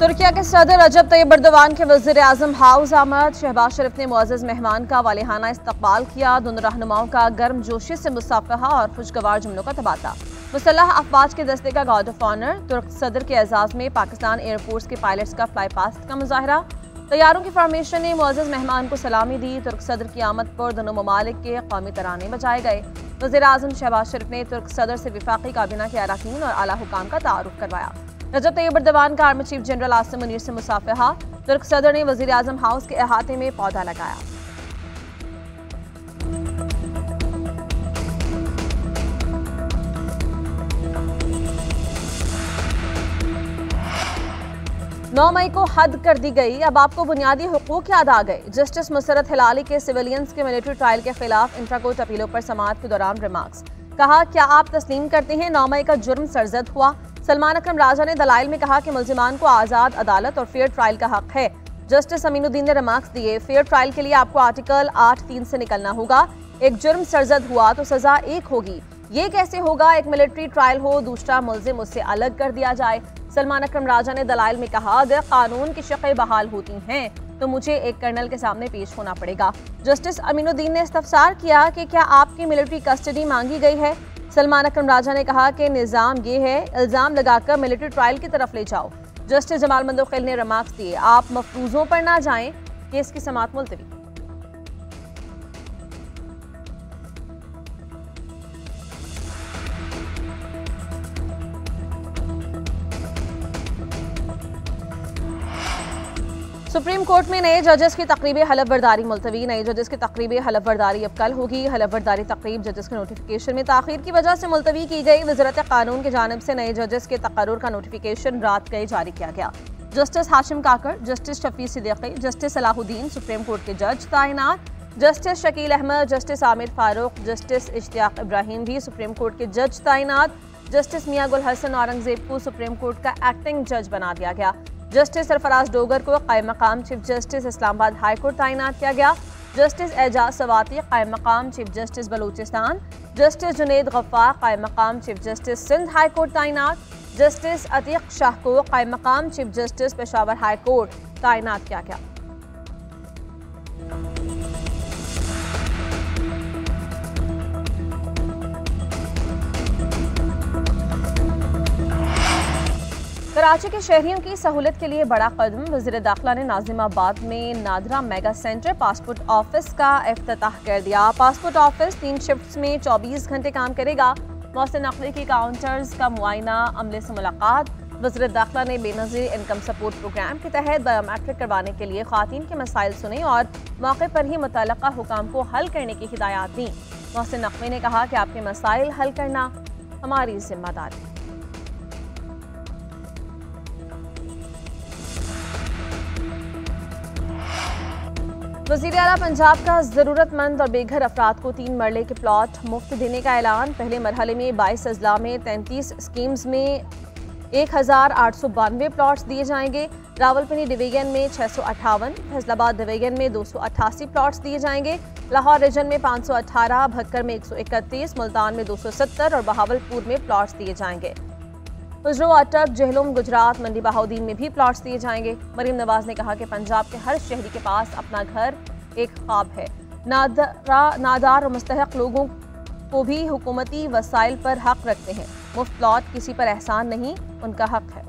तुर्किया के सदर रजब Tayyip Erdogan के वज़ीर आज़म हाउस आमद। शहबाज शरीफ ने मुअज़्ज़ज़ मेहमान का वालिहाना इस्तकबाल किया। दोनों रहनुमाओं का गर्मजोशी से मुसाफहा और खुशगवार जुमलों का तबादला। मुसल्लह अफवाज के दस्ते का गार्ड ऑफ ऑनर। तुर्क सदर के एजाज़ में पाकिस्तान एयरफोर्स के पायलट्स का फ्लाई पास्ट का मुजाहरा। तैयारों की फॉर्मेशन ने मुअज़्ज़ज़ मेहमान को सलामी दी। तुर्क सदर की आमद पर दोनों ममालिक के कौमी तराने बजाए गए। वज़ीर आज़म शहबाज शरीफ ने तुर्क सदर से वफाकी काबीना के अरकान और आला हुकाम का तारुफ करवाया। रजब तैयब एर्दोगान का army chief general Asim Munir से मुसाफहा। तुर्क सदर ने वज़ीर आज़म हाउस के अहाते में पौधा लगाया। नौ मई को हद कर दी गई, अब आपको बुनियादी हुकूक याद आ गए। जस्टिस मुसरत हिलाली के सिविलियंस के मिलिट्री ट्रायल के खिलाफ इंट्राकोर्ट अपीलों पर समाअत के दौरान रिमार्क्स। कहा, क्या आप तस्लीम करते हैं 9 मई का जुर्म सरजद हुआ? सलमान अकरम राजा ने दलाइल में कहा कि मुल्जिमान को आज़ाद अदालत और फेयर ट्रायल का हक है। जस्टिस अमीनुद्दीन ने रिमार्क्स दिए, फेयर ट्रायल के लिए आपको आर्टिकल 8(3) से निकलना होगा। एक जुर्म सरजद हुआ तो सजा एक होगी। ये कैसे होगा? एक मिलिट्री ट्रायल हो, दूसरा मुल्जिम उससे अलग कर दिया जाए। सलमान अकरम राजा ने दलाइल में कहा, अगर कानून की शक़ें बहाल होती हैं तो मुझे एक कर्नल के सामने पेश होना पड़ेगा। जस्टिस अमीनुद्दीन ने इस्तफसार किया कि क्या आपकी मिलिट्री कस्टडी मांगी गई है? सलमान अकरम राजा ने कहा कि निज़ाम ये है, इल्ज़ाम लगाकर मिलिट्री ट्रायल की तरफ ले जाओ। जस्टिस जमाल मंदोखिल ने रिमार्क्स दिए, आप मफरूज़ों पर ना जाएं, केस की समाअत मुलतवी। सुप्रीम कोर्ट में नए जजेस की तकरीब हलफ बर्दारी मुलतवी। नए जजेस की तकरीब हलफ बर्दारी अब कल होगी। हलफ बर्दारी तकरीब जजेस के नोटिफिकेशन में ताखीर की वजह से मुलतवी की गई। वज़ारत कानून की जानिब से नए जजेस के तकर्रुर का नोटिफिकेशन रात गए जारी किया गया। Justice Hashim Kakar, justice Shafi Siddiqui, justice Salahuddin supreme court के जज तैनात। Justice Shakeel Ahmed, justice Aamir Farooq, justice Ishtiaq Ibrahim भी सुप्रीम कोर्ट के जज तैनात। जस्टिस मियां गुल हसन औरंगजेब को सुप्रीम कोर्ट का एक्टिंग जज बना दिया गया। जस्टिस सरफराज डोगर को कायम मकाम chief justice Islamabad high court तैनात किया गया। जस्टिस एजाज सवाती कायम मकाम chief justice Balochistan. Justice Junaid Ghaffar कायम मकाम chief justice Sindh high court तैनात। जस्टिस अतीक शाह को कायम मकाम chief justice Peshawar high court तैनात किया गया। कराची के शहरियों की सहूलत के लिए बड़ा कदम। वज़ीर दाखिला ने नाज़िमाबाद में NADRA mega centre passport office का इफ्तिताह कर दिया। पासपोर्ट ऑफिस 3 शिफ्ट्स में 24 घंटे काम करेगा। मौसम नकली की काउंटर्स का मुआयना, अमले से मुलाकात। वज़ीर दाखिला ने बेनज़ीर इनकम सपोर्ट प्रोग्राम के तहत बायोमेट्रिक करवाने के लिए ख़वातीन के मसाइल सुने और मौके पर ही मुतल्लका हुकाम को हल करने की हिदायत दी। मौसम नकवी ने कहा कि आपके मसाइल हल करना हमारी जिम्मेदारी है। वज़ीर आला पंजाब का ज़रूरतमंद और बेघर अफराद को 3 मरले के प्लॉट मुफ्त देने का ऐलान। पहले मरहले में 22 अजला में 33 स्कीम्स में 1892 प्लॉट्स दिए जाएंगे। रावलपिंडी डिवीजन में 658, फैसलाबाद डिवीजन में 288 प्लॉट्स दिए जाएंगे। लाहौर रीजन में 518, भक्कर में 131, मुल्तान में 270 और बहावलपुर में प्लॉट्स दिए जाएंगे। हुजरो, अटक, जहलुम, गुजरात, मंडी बहाउद्दीन में भी प्लॉट्स दिए जाएंगे। मरीम नवाज ने कहा कि पंजाब के हर शहरी के पास अपना घर एक ख्वाब है। नादार और मुस्तहक लोगों को भी हुकूमती वसाइल पर हक रखते हैं। मुफ्त प्लॉट किसी पर एहसान नहीं, उनका हक है।